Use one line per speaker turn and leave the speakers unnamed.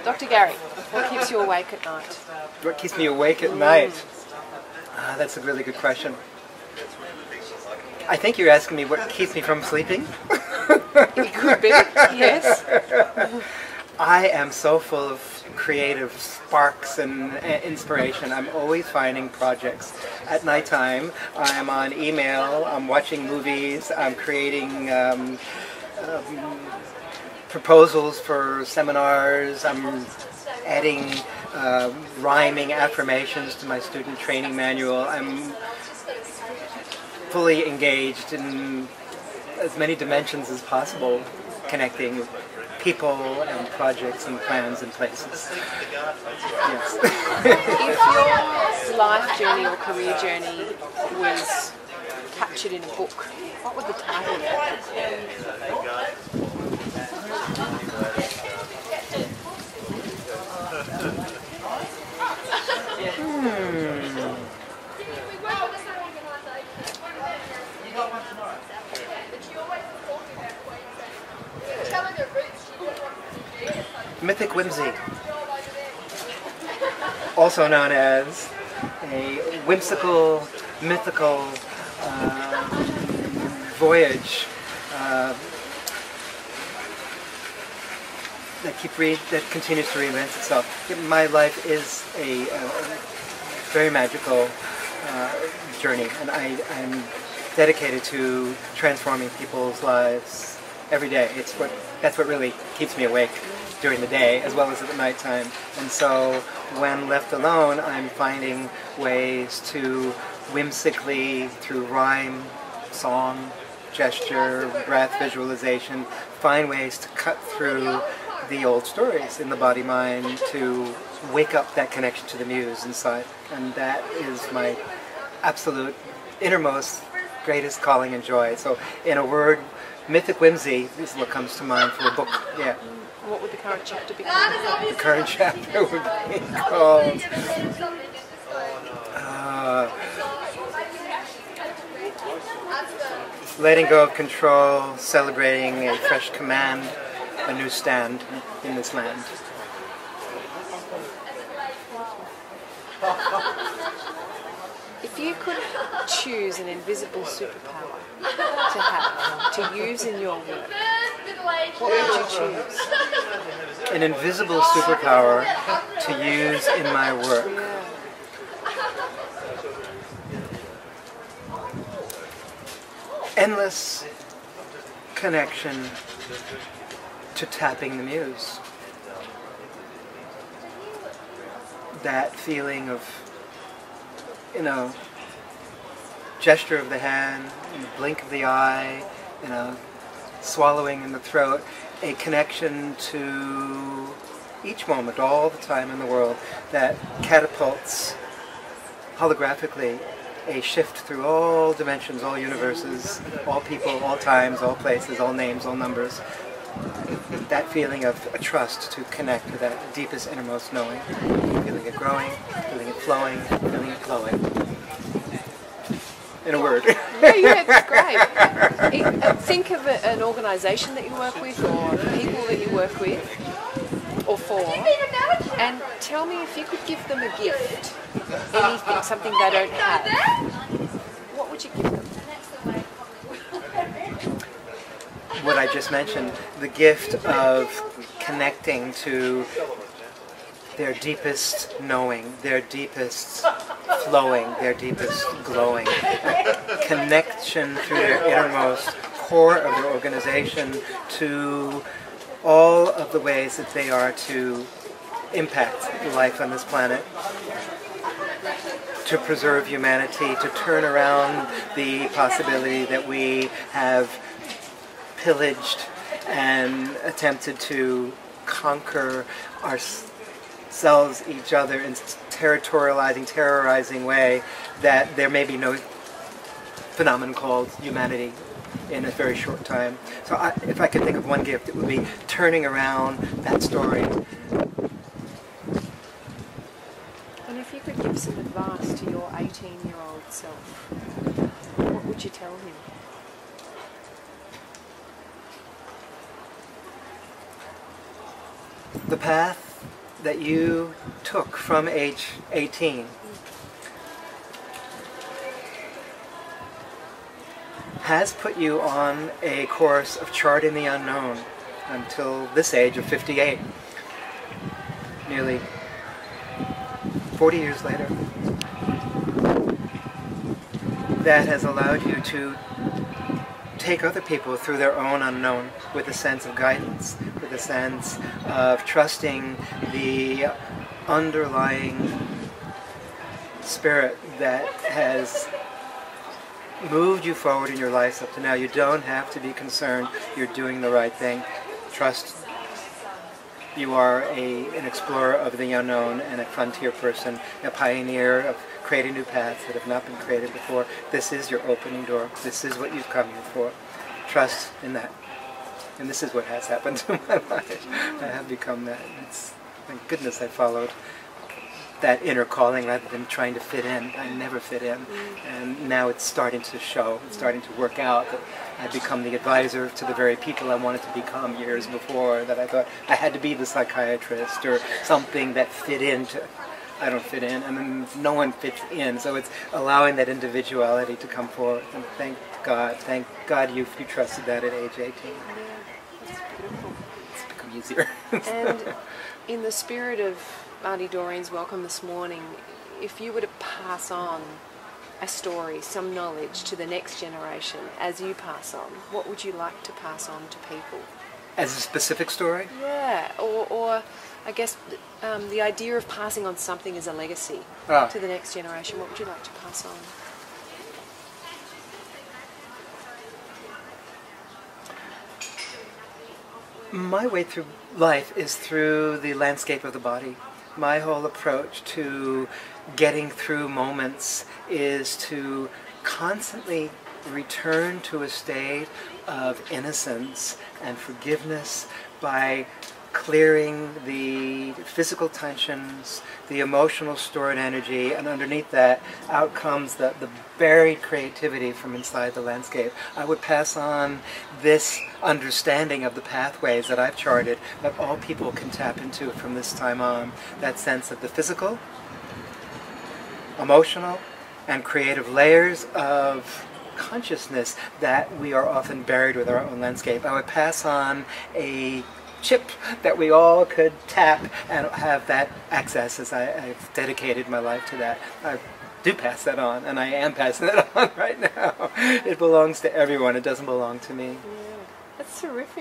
Dr. Gary, what keeps you awake at night?
What keeps me awake at night? That's a really good question. I think you're asking me what keeps me from sleeping?
It could be, yes.
I am so full of creative sparks and inspiration. I'm always finding projects. At nighttime, I'm on email, I'm watching movies, I'm creating proposals for seminars, I'm adding rhyming affirmations to my student training manual. I'm fully engaged in as many dimensions as possible, connecting with people and projects and plans and places. Yes.
If your life journey or career journey was captured in a book, what would the title of that
Mythic Whimsy, also known as a whimsical, mythical voyage that continues to reinvent itself. My life is a very magical journey, and I'm dedicated to transforming people's lives every day. That's what really keeps me awake during the day as well as at night time. And so when left alone, I'm finding ways to whimsically, through rhyme, song, gesture, breath, visualization, find ways to cut through the old stories in the body-mind to wake up that connection to the muse inside. And that is my absolute innermost greatest calling and joy. So in a word, Mythic Whimsy is what comes to mind for a book. Yeah.
What would the current chapter be called?
The current chapter would be called Letting Go of Control, Celebrating a Fresh Command, a New Stand in This Land.
If you could choose an invisible superpower to have, to use in your work, what would you choose?
An invisible superpower to use in my work.
Yeah.
Endless connection to tapping the muse. That feeling of, gesture of the hand, blink of the eye, swallowing in the throat, a connection to each moment, all the time in the world, that catapults holographically a shift through all dimensions, all universes, all people, all times, all places, all names, all numbers. That feeling of a trust to connect to that deepest, innermost knowing. Feeling it growing, feeling it flowing, feeling it glowing. In a word.
Yeah, that's great. Think of an organisation that you work with, or people that you work with, or for, and tell me if you could give them a gift, anything, something they don't have, what would you give them?
What I just mentioned, the gift of connecting to their deepest knowing, their deepest flowing, their deepest glowing. A connection through their innermost core of their organization to all of the ways that they are to impact life on this planet, to preserve humanity, to turn around the possibility that we have pillaged and attempted to conquer ourselves, each other, in territorializing, terrorizing way, that there may be no phenomenon called humanity in a very short time. So if I could think of one gift, it would be turning around that story.
And if you could give some advice to your 18-year-old self, what would you tell him?
The path that you took from age 18 has put you on a course of charting the unknown until this age of 58, nearly 40 years later. That has allowed you to take other people through their own unknown with a sense of guidance, with a sense of trusting the underlying spirit that has moved you forward in your life up to now. You don't have to be concerned. You're doing the right thing. Trust. You are an explorer of the unknown and a frontier person, a pioneer of creating new paths that have not been created before. This is your opening door. This is what you've come here for. Trust in that. And this is what has happened to my life. I have become that. Thank goodness I followed that inner calling rather than trying to fit in. I never fit in. And now it's starting to show. It's starting to work out that I've become the advisor to the very people I wanted to become years before, that I thought I had to be the psychiatrist or something that fit into. I don't fit in, and then no one fits in. So it's allowing that individuality to come forward. And thank God you trusted that at age 18.
Yeah, that's beautiful.
It's become easier.
And in the spirit of Auntie Doreen's welcome this morning, if you were to pass on a story, some knowledge to the next generation as you pass on, what would you like to pass on to people?
As a specific story?
Yeah, or I guess the idea of passing on something as a legacy to the next generation, what would you like to pass on?
My way through life is through the landscape of the body. My whole approach to getting through moments is to constantly return to a state of innocence and forgiveness by clearing the physical tensions, the emotional stored energy, and underneath that out comes the buried creativity from inside the landscape. I would pass on this understanding of the pathways that I've charted that all people can tap into from this time on. That sense of the physical, emotional, and creative layers of consciousness that we are often buried with our own landscape. I would pass on a chip that we all could tap and have that access, as I've dedicated my life to that. I do pass that on, and I am passing that on right now. It belongs to everyone. It doesn't belong to me.
Yeah, that's terrific.